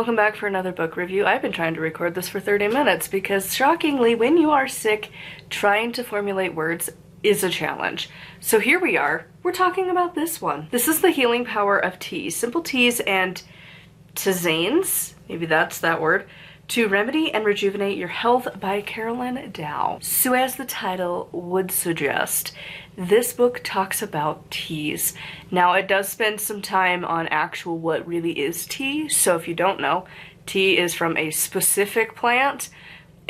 welcome back for another book review. I've been trying to record this for 30 minutes because shockingly, when you are sick, trying to formulate words is a challenge. So here we are, we're talking about this one. This is The Healing Power of Teas, Simple Teas and Tisanes, maybe that's that word, to remedy and rejuvenate your health by Carolyn Dow. So as the title would suggest, this book talks about teas. Now it does spend some time on actual what really is tea. So if you don't know, tea is from a specific plant,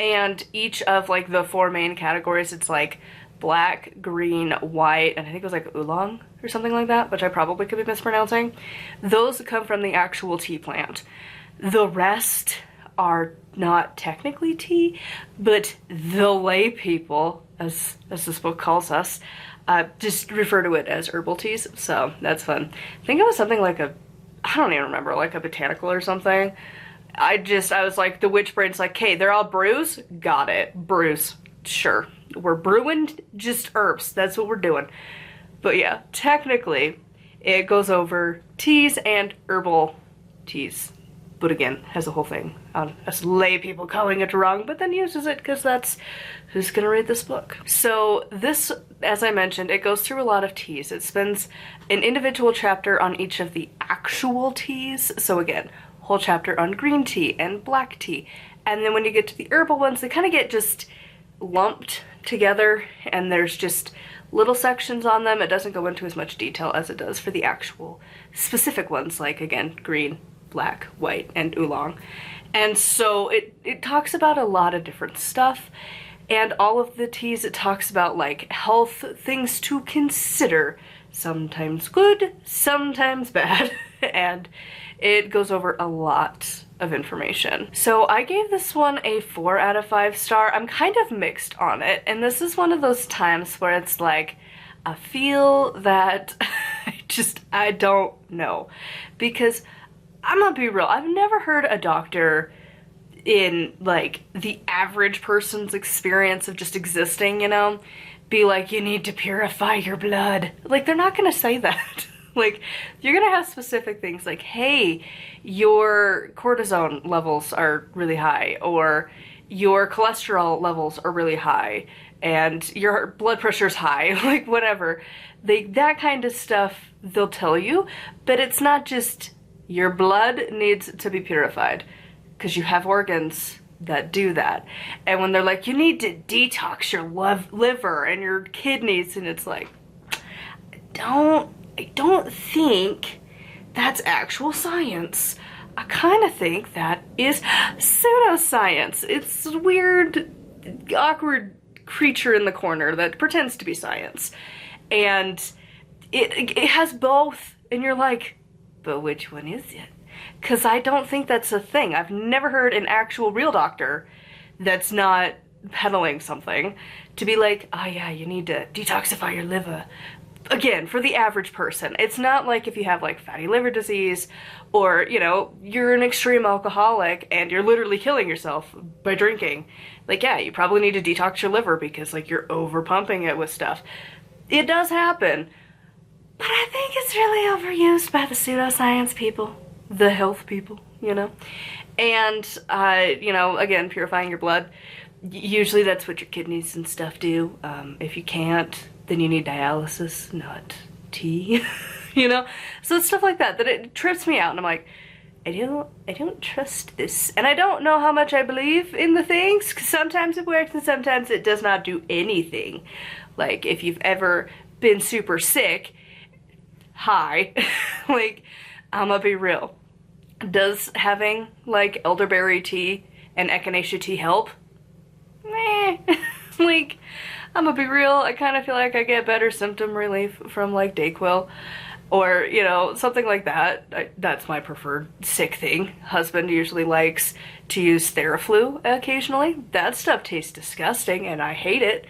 and each of like the four main categories, it's like black, green, white, and I think it was like oolong or something like that, which I probably could be mispronouncing. Those come from the actual tea plant. The rest are not technically tea, but the lay people, as this book calls us, just refer to it as herbal teas, so that's fun. I think it was something like I don't even remember, like a botanical or something. I was like, the witch brain's like, hey, they're all brews? Got it. Brews. Sure. We're brewing just herbs. That's what we're doing. But yeah, technically, it goes over teas and herbal teas. But again, has a whole thing on us lay people calling it wrong, but then uses it because that's who's gonna read this book. So this, as I mentioned, it goes through a lot of teas. It spends an individual chapter on each of the actual teas. So again, whole chapter on green tea and black tea. And then when you get to the herbal ones, they kind of get just lumped together and there's just little sections on them. It doesn't go into as much detail as it does for the actual specific ones, like again, green, black, white, and oolong. And so it talks about a lot of different stuff, and all of the teas, it talks about like health things to consider, sometimes good, sometimes bad, and it goes over a lot of information. So I gave this one a 4 out of 5 star. I'm kind of mixed on it, and this is one of those times where it's like, I feel that I don't know, because I'm gonna be real, I've never heard a doctor in like the average person's experience of just existing, you know, be like, you need to purify your blood. Like, they're not gonna say that. Like, you're gonna have specific things like, hey, your cortisone levels are really high, or your cholesterol levels are really high, and your blood pressure's high, like whatever. That kind of stuff they'll tell you, but it's not just your blood needs to be purified, because you have organs that do that. And when they're like, you need to detox your liver and your kidneys, and it's like, I don't think that's actual science. I kind of think that is pseudoscience. It's a weird, awkward creature in the corner that pretends to be science. And it has both, and you're like, but which one is it? Because I don't think that's a thing. I've never heard an actual real doctor that's not peddling something to be like, oh yeah, you need to detoxify your liver. Again, for the average person, it's not like if you have like fatty liver disease, or, you know, you're an extreme alcoholic and you're literally killing yourself by drinking. Like, yeah, you probably need to detox your liver because like you're over pumping it with stuff. It does happen. But I think it's really overused by the pseudoscience people, the health people, you know? And, you know, again, purifying your blood, usually that's what your kidneys and stuff do. If you can't, then you need dialysis, not tea, you know? So it's stuff like that it trips me out, and I'm like, I don't trust this. And I don't know how much I believe in the things, because sometimes it works and sometimes it does not do anything. Like, if you've ever been super sick, hi, like, I'ma be real. Does having like elderberry tea and echinacea tea help? Meh. Like, I'ma be real, I kind of feel like I get better symptom relief from like Dayquil, or, you know, something like that. That's my preferred sick thing. Husband usually likes to use Theraflu occasionally. That stuff tastes disgusting and I hate it.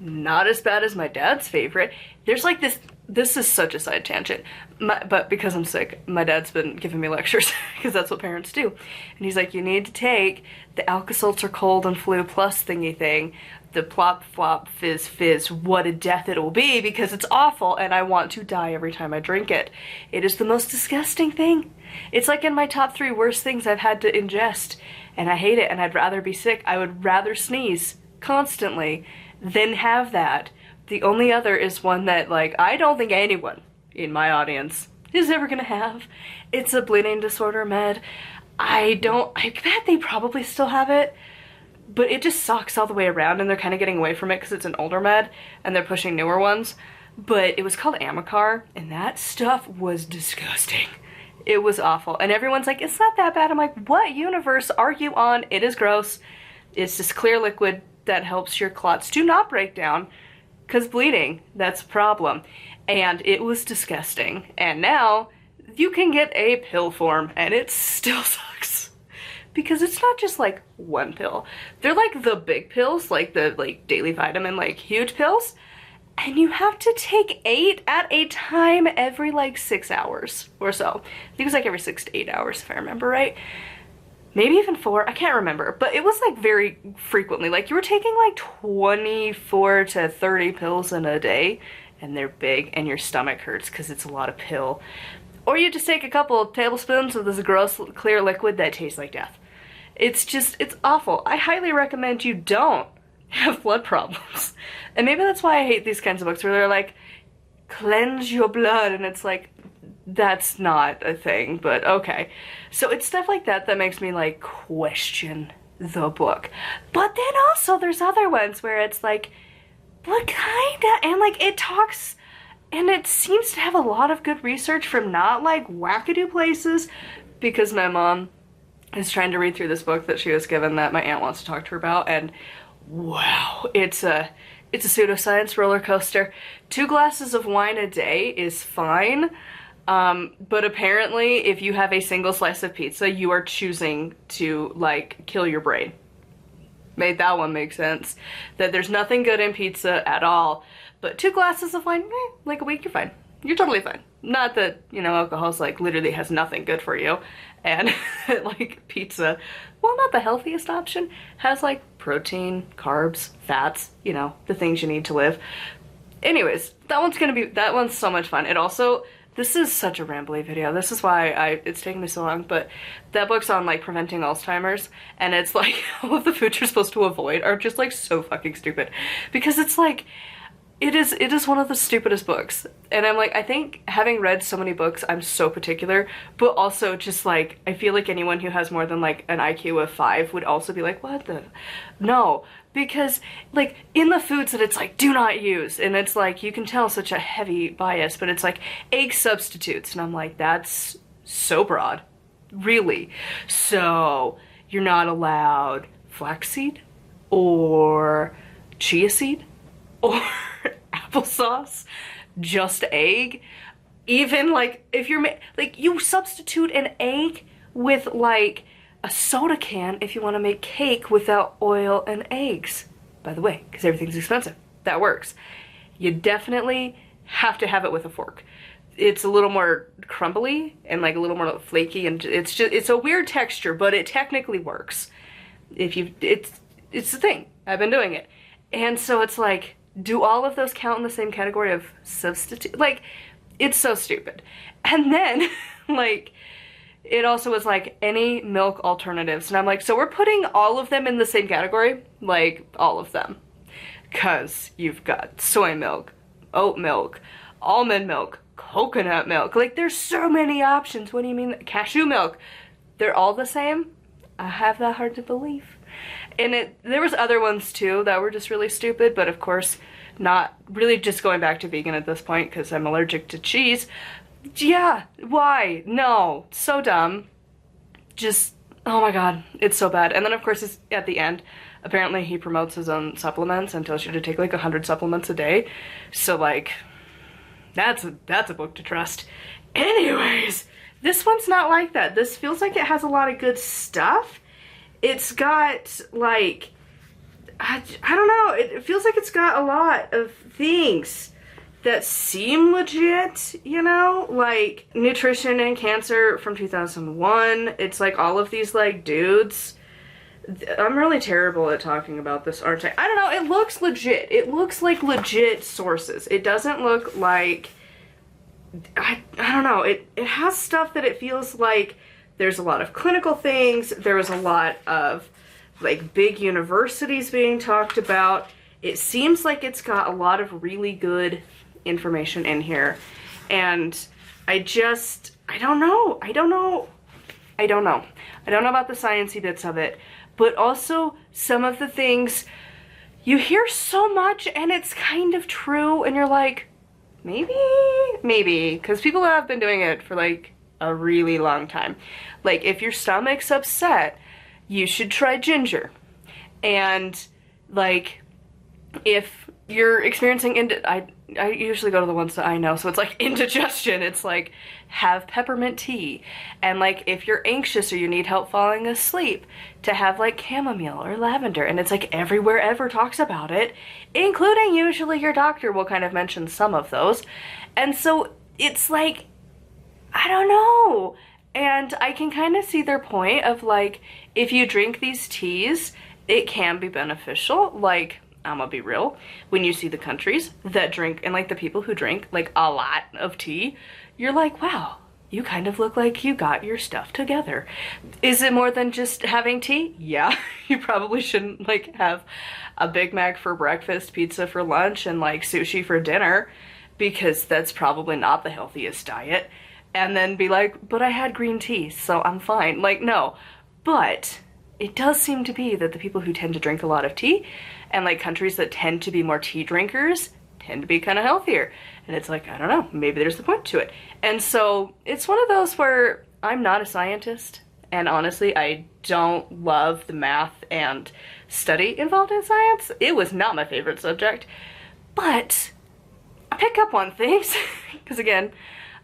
Not as bad as my dad's favorite. There's like this is such a side tangent, but because I'm sick, my dad's been giving me lectures, because that's what parents do. And he's like, you need to take the Alka-Seltzer cold and flu plus thingy thing the plop, flop, fizz, fizz, what a death it will be, because it's awful and I want to die every time I drink it. It is the most disgusting thing. It's like in my top 3 worst things I've had to ingest, and I hate it, and I'd rather be sick. I would rather sneeze constantly than have that. The only other is one that, like, I don't think anyone in my audience is ever gonna have. It's a bleeding disorder med. I bet they probably still have it, but it just sucks all the way around, and they're kind of getting away from it because it's an older med and they're pushing newer ones. But it was called Amicar, and that stuff was disgusting. It was awful, and everyone's like, it's not that bad. I'm like, what universe are you on? It is gross. It's this clear liquid that helps your clots do not break down, because bleeding, that's a problem. And it was disgusting, and now you can get a pill form, and it still sucks. Because it's not just like one pill. They're like the big pills, like the daily vitamin, like huge pills. And you have to take 8 at a time every like 6 hours or so. I think it was like every 6 to 8 hours if I remember right. Maybe even 4, I can't remember. But it was like very frequently. Like you were taking like 24 to 30 pills in a day. And they're big and your stomach hurts because it's a lot of pill. Or you just take a couple of tablespoons of this gross clear liquid that tastes like death. It's awful. I highly recommend you don't have blood problems. And maybe that's why I hate these kinds of books where they're like, cleanse your blood, and it's like, that's not a thing, but okay. So it's stuff like that that makes me like question the book. But then also there's other ones where it's like, what kinda, and like it talks, and it seems to have a lot of good research from not like wackadoo places, because my mom is trying to read through this book that she was given that my aunt wants to talk to her about, and wow, it's a pseudoscience roller coaster. 2 glasses of wine a day is fine, but apparently if you have a single slice of pizza, you are choosing to like kill your brain. Made that one make sense. That there's nothing good in pizza at all, but 2 glasses of wine, like a week, you're fine. You're totally fine. Not that, you know, alcohol's like literally has nothing good for you, and like pizza, well, not the healthiest option, has like protein, carbs, fats, you know, the things you need to live. Anyways, that one's so much fun. It also, this is such a rambly video. This is why it's taking me so long, but that book's on like preventing Alzheimer's, and it's like all of the foods you're supposed to avoid are just like so fucking stupid, because it's like, it is one of the stupidest books. And I'm like, I think having read so many books, I'm so particular, but also just like, I feel like anyone who has more than like an IQ of 5 would also be like, what the, no. Because like in the foods that it's like, do not use, and it's like, you can tell such a heavy bias, but it's like egg substitutes, and I'm like, that's so broad, really. So you're not allowed flaxseed or chia seed or applesauce, just egg. Even like if you're like, you substitute an egg with like a soda can if you want to make cake without oil and eggs, by the way, because everything's expensive. That works. You definitely have to have it with a fork. It's a little more crumbly and like a little more flaky, and it's a weird texture, but it technically works. It's the thing. I've been doing it. And so it's like, do all of those count in the same category of substitute? Like, it's so stupid. And then like, it also was like any milk alternatives, and I'm like, so we're putting all of them in the same category? Like, all of them. Cause you've got soy milk, oat milk, almond milk, coconut milk. Like, there's so many options. What do you mean? Cashew milk. They're all the same? I have that hard to believe. And there was other ones too that were just really stupid, but of course not really, just going back to vegan at this point because I'm allergic to cheese. Yeah, why? No, so dumb. Just, oh my god, it's so bad. And then of course it's at the end, apparently he promotes his own supplements and tells you to take like 100 supplements a day. So like, that's a book to trust. Anyways, this one's not like that. This feels like it has a lot of good stuff. It's got like, I don't know, it feels like it's got a lot of things that seem legit, you know? Like Nutrition and Cancer from 2001. It's like all of these like dudes I'm really terrible at talking about this, aren't I? I don't know, it looks legit. It looks like legit sources. It doesn't look like, I don't know, it has stuff that it feels like there's a lot of clinical things, there was a lot of like big universities being talked about. It seems like it's got a lot of really good information in here. And I don't know. I don't know about the sciencey bits of it, but also some of the things you hear so much and it's kind of true and you're like, maybe, because people have been doing it for like a really long time. Like if your stomach's upset, you should try ginger. And like if you're experiencing I usually go to the ones that I know, so it's like indigestion, it's like have peppermint tea. And like if you're anxious or you need help falling asleep, to have like chamomile or lavender. And it's like everywhere ever talks about it, including usually your doctor will kind of mention some of those. And so it's like, I don't know. And I can kind of see their point of like, if you drink these teas, it can be beneficial. Like, I'm gonna be real, when you see the countries that drink, and like the people who drink like a lot of tea, you're like, wow, you kind of look like you got your stuff together. Is it more than just having tea? Yeah, you probably shouldn't like have a Big Mac for breakfast, pizza for lunch, and like sushi for dinner, because that's probably not the healthiest diet. And then be like, but I had green tea, so I'm fine. Like, no. But it does seem to be that the people who tend to drink a lot of tea, and like countries that tend to be more tea drinkers, tend to be kind of healthier. And it's like, I don't know, maybe there's the point to it. And so it's one of those where I'm not a scientist, and honestly, I don't love the math and study involved in science. It was not my favorite subject, but I pick up on things, because again,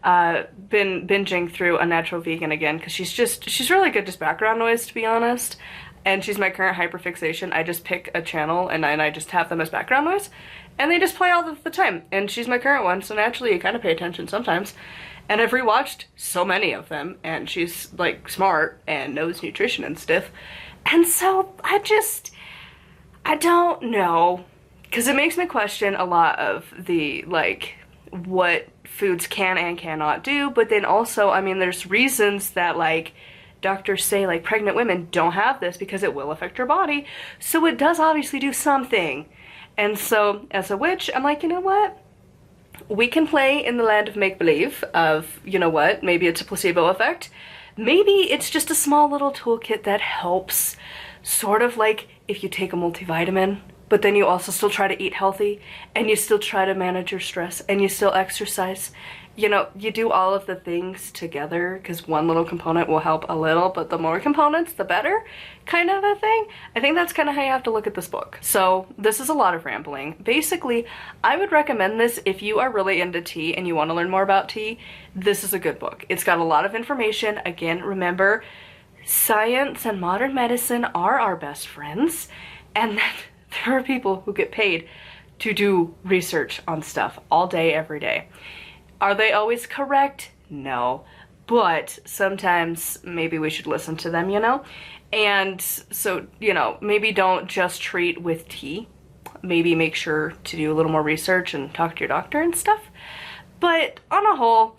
been binging through Unnatural Vegan again, because she's really good just background noise, to be honest. And she's my current hyperfixation. I just pick a channel and I just have them as background noise, and they just play all the time. And she's my current one, so naturally you kind of pay attention sometimes. And I've rewatched so many of them, and she's like smart and knows nutrition and stuff. And so I don't know, because it makes me question a lot of the like what foods can and cannot do. But then also, I mean, there's reasons that like doctors say like pregnant women don't have this because it will affect your body. So it does obviously do something. And so as a witch, I'm like, you know what? We can play in the land of make-believe of, you know what, maybe it's a placebo effect. Maybe it's just a small little toolkit that helps, sort of like if you take a multivitamin, but then you also still try to eat healthy, and you still try to manage your stress, and you still exercise. You know, you do all of the things together, because one little component will help a little, but the more components, the better, kind of a thing. I think that's kind of how you have to look at this book. So this is a lot of rambling. Basically, I would recommend this if you are really into tea and you want to learn more about tea. This is a good book. It's got a lot of information. Again, remember, science and modern medicine are our best friends, and then there are people who get paid to do research on stuff all day, every day. Are they always correct? No. But sometimes maybe we should listen to them, you know? And so, you know, maybe don't just treat with tea. Maybe make sure to do a little more research and talk to your doctor and stuff. But on a whole,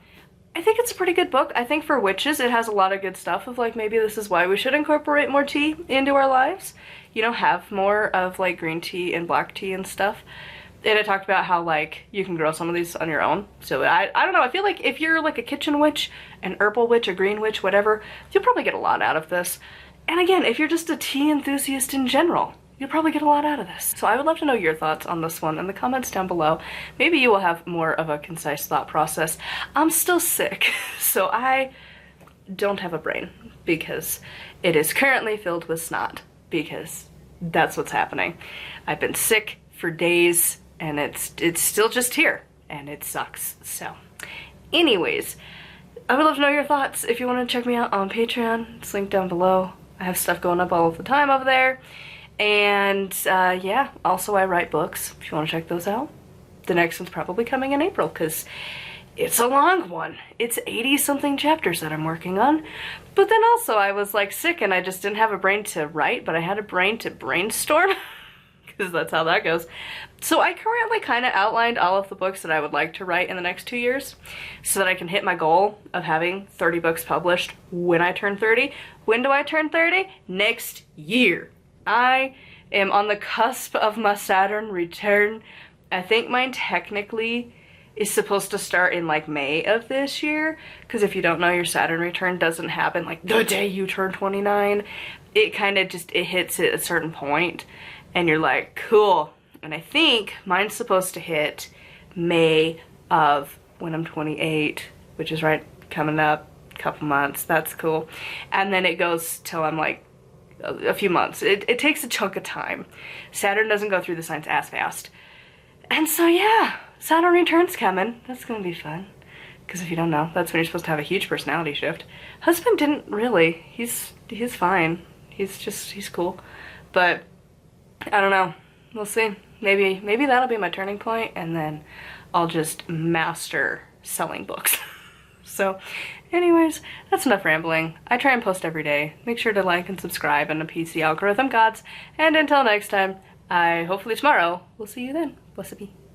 I think it's a pretty good book. I think for witches, it has a lot of good stuff of like, maybe this is why we should incorporate more tea into our lives. You know, have more of like green tea and black tea and stuff. And it talked about how like you can grow some of these on your own. So I don't know, I feel like if you're like a kitchen witch, an herbal witch, a green witch, whatever, you'll probably get a lot out of this. And again, if you're just a tea enthusiast in general, you'll probably get a lot out of this. So I would love to know your thoughts on this one in the comments down below. Maybe you will have more of a concise thought process. I'm still sick, so I don't have a brain because it is currently filled with snot, because that's what's happening. I've been sick for days, and it's still just here, and it sucks. So anyways, I would love to know your thoughts. If you want to check me out on Patreon, it's linked down below. I have stuff going up all of the time over there. And yeah, also I write books if you want to check those out. The next one's probably coming in April, because it's a long one. It's 80 something chapters that I'm working on. But then also I was like sick and I just didn't have a brain to write, but I had a brain to brainstorm. Because that's how that goes. So I currently kind of outlined all of the books that I would like to write in the next 2 years so that I can hit my goal of having 30 books published when I turn 30. When do I turn 30? Next year. I am on the cusp of my Saturn return. I think mine technically is supposed to start in like May of this year, because if you don't know, your Saturn return doesn't happen like the day you turn 29. It kind of just, it hits at a certain point and you're like, cool. And I think mine's supposed to hit May of when I'm 28, which is right coming up a couple months. That's cool. And then it goes till I'm like a few months. It takes a chunk of time. Saturn doesn't go through the signs as fast. And so yeah, Saturn return's coming. That's gonna be fun. Because if you don't know, that's when you're supposed to have a huge personality shift. Husband didn't really. He's fine. He's cool. But I don't know. We'll see. Maybe that'll be my turning point, and then I'll just master selling books. So anyways, that's enough rambling. I try and post every day. Make sure to like and subscribe and appease the algorithm gods. And until next time, hopefully tomorrow, we'll see you then. Blessed be.